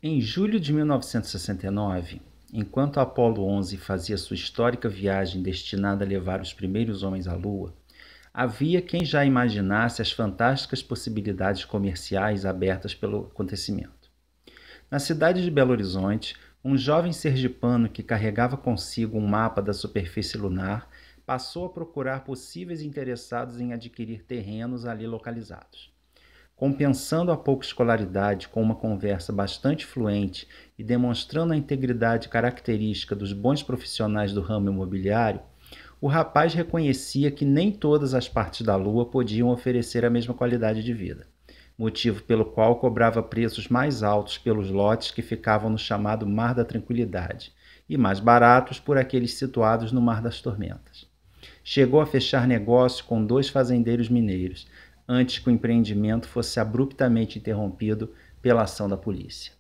Em julho de 1969, enquanto a Apollo 11 fazia sua histórica viagem destinada a levar os primeiros homens à Lua, havia quem já imaginasse as fantásticas possibilidades comerciais abertas pelo acontecimento. Na cidade de Belo Horizonte, um jovem sergipano que carregava consigo um mapa da superfície lunar passou a procurar possíveis interessados em adquirir terrenos ali localizados. Compensando a pouca escolaridade com uma conversa bastante fluente e demonstrando a integridade característica dos bons profissionais do ramo imobiliário, o rapaz reconhecia que nem todas as partes da Lua podiam oferecer a mesma qualidade de vida, motivo pelo qual cobrava preços mais altos pelos lotes que ficavam no chamado Mar da Tranquilidade e mais baratos por aqueles situados no Mar das Tormentas. Chegou a fechar negócio com 2 fazendeiros mineiros, antes que o empreendimento fosse abruptamente interrompido pela ação da polícia.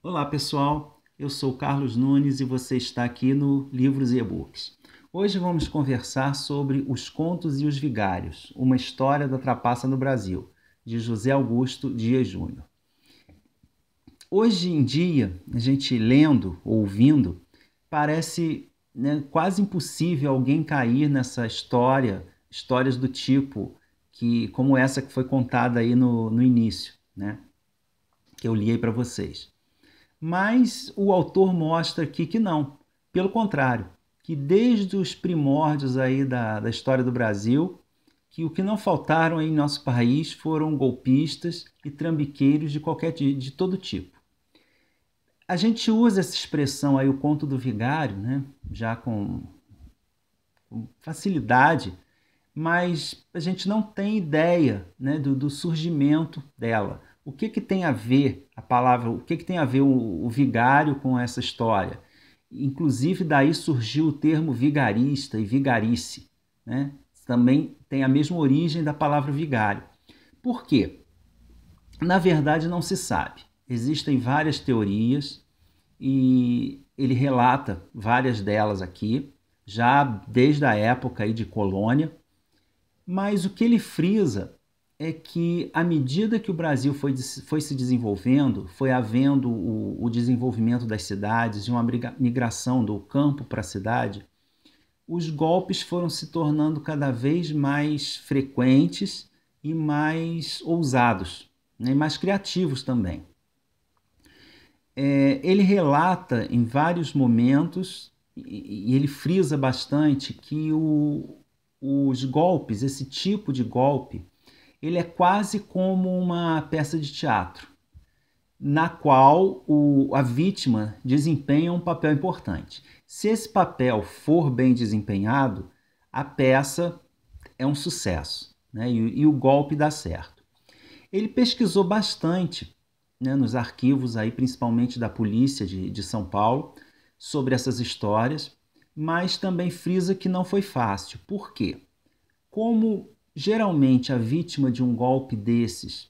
Olá pessoal, eu sou Carlos Nunes e você está aqui no Livros e E-Books. Hoje vamos conversar sobre Os Contos e os Vigários, uma história da trapaça no Brasil, de José Augusto Dias Júnior. Hoje em dia, a gente lendo, ouvindo, parece quase impossível alguém cair nessa histórias do tipo, como essa que foi contada aí no início, que eu li aí para vocês. Mas o autor mostra aqui que não, pelo contrário, que desde os primórdios aí da história do Brasil, que o que não faltaram aí em nosso país foram golpistas e trambiqueiros de todo tipo. A gente usa essa expressão aí, o conto do vigário, já com facilidade, mas a gente não tem ideia do surgimento dela. O que tem a ver a palavra, o que tem a ver o vigário com essa história? Inclusive daí surgiu o termo vigarista e vigarice, Também tem a mesma origem da palavra vigário. Por quê? Na verdade não se sabe. Existem várias teorias e ele relata várias delas aqui, já desde a época aí de colônia, mas o que ele frisa é que à medida que o Brasil foi se desenvolvendo, foi havendo o desenvolvimento das cidades, de uma migração do campo para a cidade, os golpes foram se tornando cada vez mais frequentes e mais ousados, e mais criativos também. Ele relata em vários momentos, e ele frisa bastante, que os golpes, esse tipo de golpe, ele é quase como uma peça de teatro, na qual a vítima desempenha um papel importante. Se esse papel for bem desempenhado, a peça é um sucesso, e o golpe dá certo. Ele pesquisou bastante nos arquivos, aí, principalmente da polícia de São Paulo, sobre essas histórias, mas também frisa que não foi fácil. Por quê? Como geralmente a vítima de um golpe desses,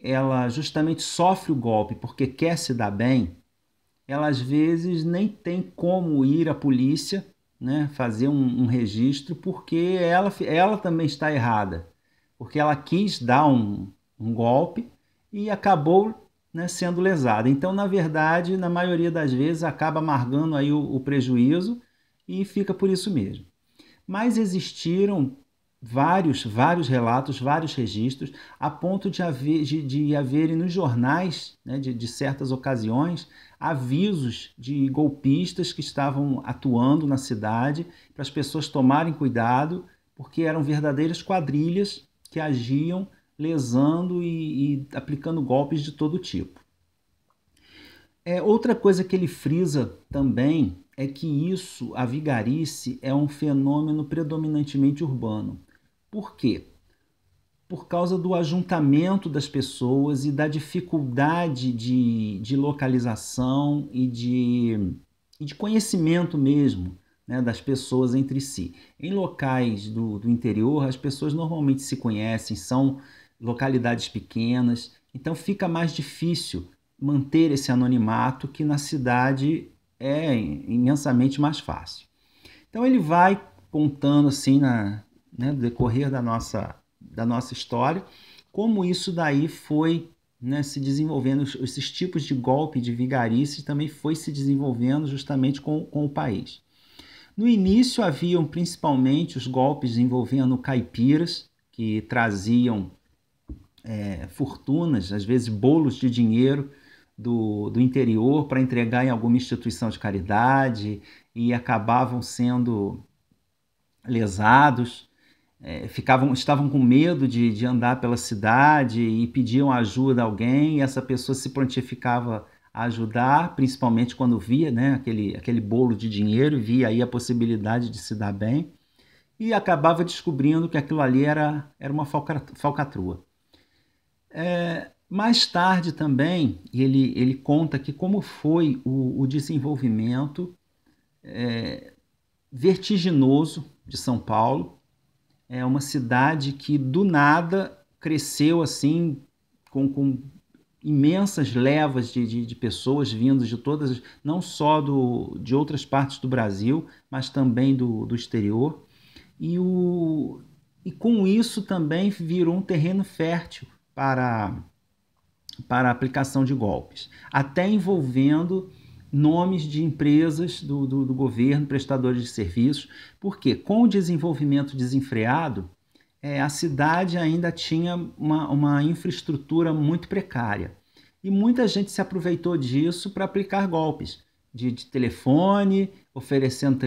ela justamente sofre o golpe porque quer se dar bem, ela às vezes nem tem como ir à polícia, fazer um registro, porque ela também está errada, porque ela quis dar um golpe e acabou sendo lesada. Então, na verdade, na maioria das vezes, acaba amargando aí o prejuízo e fica por isso mesmo. Mas existiram vários relatos, vários registros, a ponto de haverem nos jornais, de certas ocasiões, avisos de golpistas que estavam atuando na cidade, para as pessoas tomarem cuidado, porque eram verdadeiras quadrilhas que agiam lesando e aplicando golpes de todo tipo. Outra coisa que ele frisa também é que a vigarice, é um fenômeno predominantemente urbano. Por quê? Por causa do ajuntamento das pessoas e da dificuldade de localização e de conhecimento mesmo, das pessoas entre si. Em locais do interior, as pessoas normalmente se conhecem, são localidades pequenas, então fica mais difícil manter esse anonimato, que na cidade é imensamente mais fácil. Então ele vai contando assim né, do decorrer da nossa história, como isso daí foi, né, se desenvolvendo, esses tipos de golpe, de vigarice, também foi se desenvolvendo justamente com o país. No início haviam principalmente os golpes envolvendo caipiras, que traziam fortunas, às vezes bolos de dinheiro do interior para entregar em alguma instituição de caridade e acabavam sendo lesados, estavam com medo de andar pela cidade e pediam ajuda a alguém, e essa pessoa se prontificava a ajudar, principalmente quando via, né, aquele bolo de dinheiro, via aí a possibilidade de se dar bem, e acabava descobrindo que aquilo ali era uma falcatrua. Mais tarde também, ele conta que como foi o desenvolvimento vertiginoso de São Paulo. É uma cidade que do nada cresceu assim, com imensas levas de pessoas vindas de todas, não só de outras partes do Brasil, mas também do exterior. E com isso também virou um terreno fértil para a aplicação de golpes, até envolvendo nomes de empresas do governo, prestadores de serviços, porque com o desenvolvimento desenfreado, a cidade ainda tinha uma infraestrutura muito precária. E muita gente se aproveitou disso para aplicar golpes de telefone, oferecendo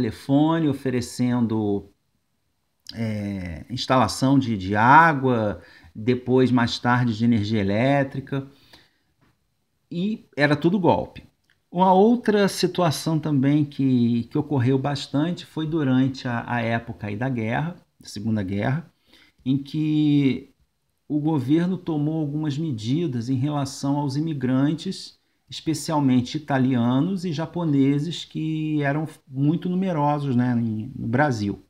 instalação de água, depois, mais tarde, de energia elétrica. E era tudo golpe. Uma outra situação também que ocorreu bastante foi durante a época aí da guerra, da Segunda Guerra, em que o governo tomou algumas medidas em relação aos imigrantes, especialmente italianos e japoneses, que eram muito numerosos, né, no Brasil.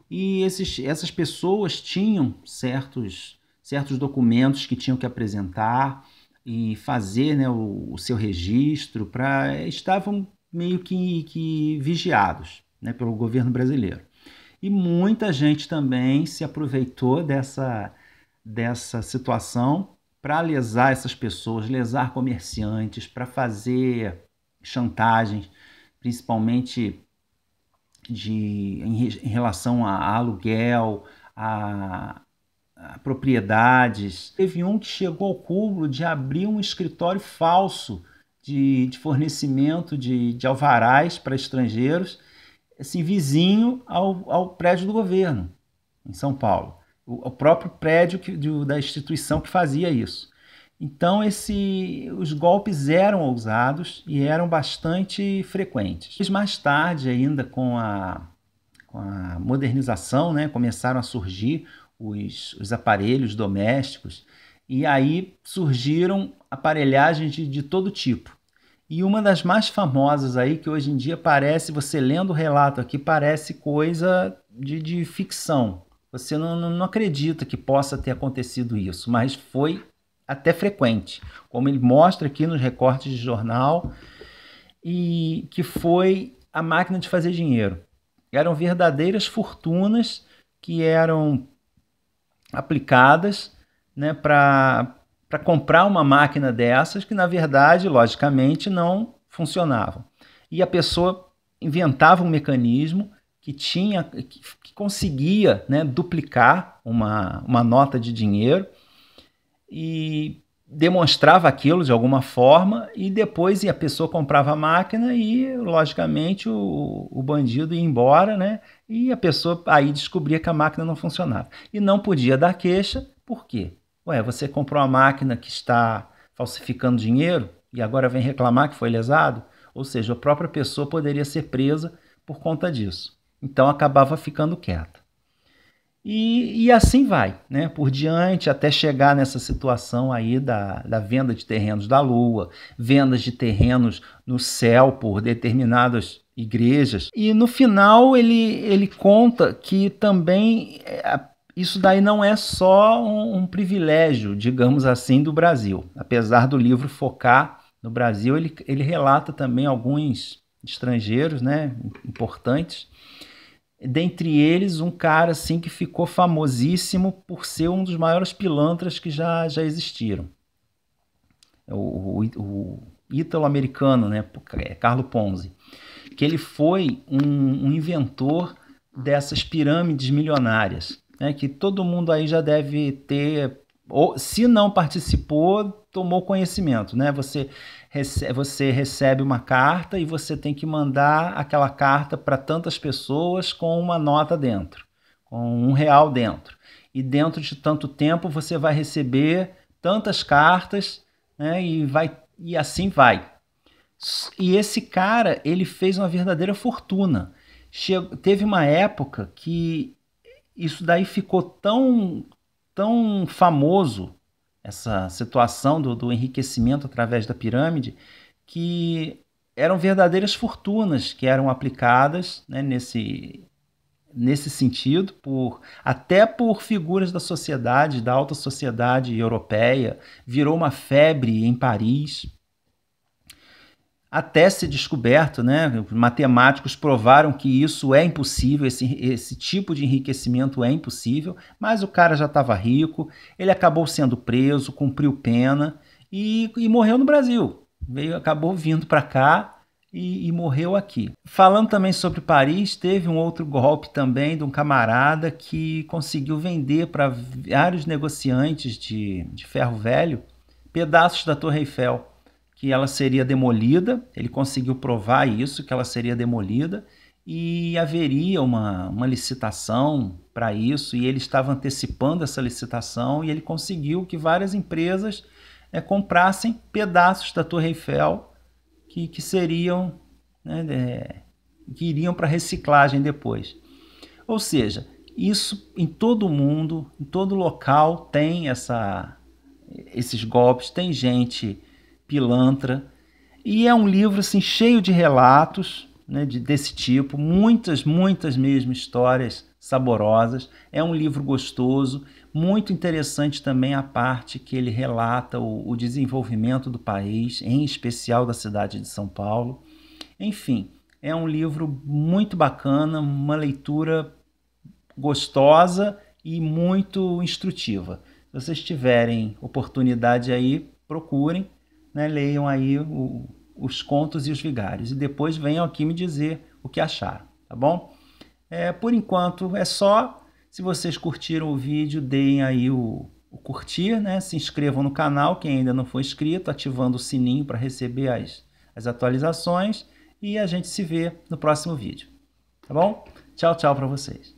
E essas pessoas tinham certos documentos que tinham que apresentar e fazer, né, o seu registro, estavam meio que vigiados, né, pelo governo brasileiro. E muita gente também se aproveitou dessa situação para lesar essas pessoas, lesar comerciantes, para fazer chantagens, principalmente em relação a aluguel, a propriedades. Teve um que chegou ao cúmulo de abrir um escritório falso de fornecimento de alvarás para estrangeiros, assim, vizinho ao prédio do governo, em São Paulo. O próprio prédio da instituição que fazia isso. Então, os golpes eram ousados e eram bastante frequentes. Mais tarde, ainda com a modernização, né, começaram a surgir os aparelhos domésticos, e aí surgiram aparelhagens de todo tipo. E uma das mais famosas aí, que hoje em dia parece, você lendo o relato aqui, parece coisa de ficção. Você não acredita que possa ter acontecido isso, mas foi até frequente, como ele mostra aqui nos recortes de jornal, e que foi a máquina de fazer dinheiro. Eram verdadeiras fortunas que eram aplicadas, né, para comprar uma máquina dessas que, na verdade, logicamente, não funcionavam. E a pessoa inventava um mecanismo que conseguia, né, duplicar uma nota de dinheiro e demonstrava aquilo de alguma forma, e depois a pessoa comprava a máquina e, logicamente, o bandido ia embora, né? E a pessoa aí descobria que a máquina não funcionava. E não podia dar queixa, por quê? Você comprou uma máquina que está falsificando dinheiro e agora vem reclamar que foi lesado? Ou seja, a própria pessoa poderia ser presa por conta disso. Então acabava ficando quieta. E assim vai, né, por diante, até chegar nessa situação aí da venda de terrenos da Lua, vendas de terrenos no céu por determinadas igrejas. E no final ele conta que também isso daí não é só um privilégio, digamos assim, do Brasil. Apesar do livro focar no Brasil, ele relata também alguns estrangeiros, né, importantes, dentre eles um cara assim que ficou famosíssimo por ser um dos maiores pilantras que já existiram. O ítalo-americano, né, Carlo Ponzi, que ele foi um inventor dessas pirâmides milionárias, né, que todo mundo aí já deve ter, ou se não participou, tomou conhecimento, né? Você recebe uma carta e você tem que mandar aquela carta para tantas pessoas com uma nota dentro, com R$ 1 dentro. E dentro de tanto tempo você vai receber tantas cartas, né? E assim vai. E esse cara, ele fez uma verdadeira fortuna. Teve uma época que isso daí ficou tão famoso, essa situação do enriquecimento através da pirâmide, que eram verdadeiras fortunas que eram aplicadas, né, nesse sentido, até por figuras da sociedade, da alta sociedade europeia. Virou uma febre em Paris, até ser descoberto, né? Matemáticos provaram que isso é impossível, esse tipo de enriquecimento é impossível, mas o cara já estava rico, ele acabou sendo preso, cumpriu pena e morreu no Brasil. Acabou vindo para cá e morreu aqui. Falando também sobre Paris, teve um outro golpe também de um camarada que conseguiu vender para vários negociantes de ferro velho pedaços da Torre Eiffel, que ela seria demolida. Ele conseguiu provar isso, que ela seria demolida, e haveria uma licitação para isso, e ele estava antecipando essa licitação, e ele conseguiu que várias empresas comprassem pedaços da Torre Eiffel que seriam, né, que iriam para reciclagem depois. Ou seja, isso em todo mundo, em todo local tem esses golpes, tem gente pilantra, e é um livro assim cheio de relatos, né, desse tipo, muitas mesmo histórias saborosas. É um livro gostoso, muito interessante também a parte que ele relata o desenvolvimento do país, em especial da cidade de São Paulo. Enfim, é um livro muito bacana, uma leitura gostosa e muito instrutiva. Se vocês tiverem oportunidade aí, procurem, né, leiam aí os Contos e os Vigários e depois venham aqui me dizer o que acharam, tá bom? Por enquanto é só. Se vocês curtiram o vídeo, deem aí o curtir, né? Se inscrevam no canal, quem ainda não for inscrito, ativando o sininho para receber as atualizações, e a gente se vê no próximo vídeo, tá bom? Tchau, tchau para vocês.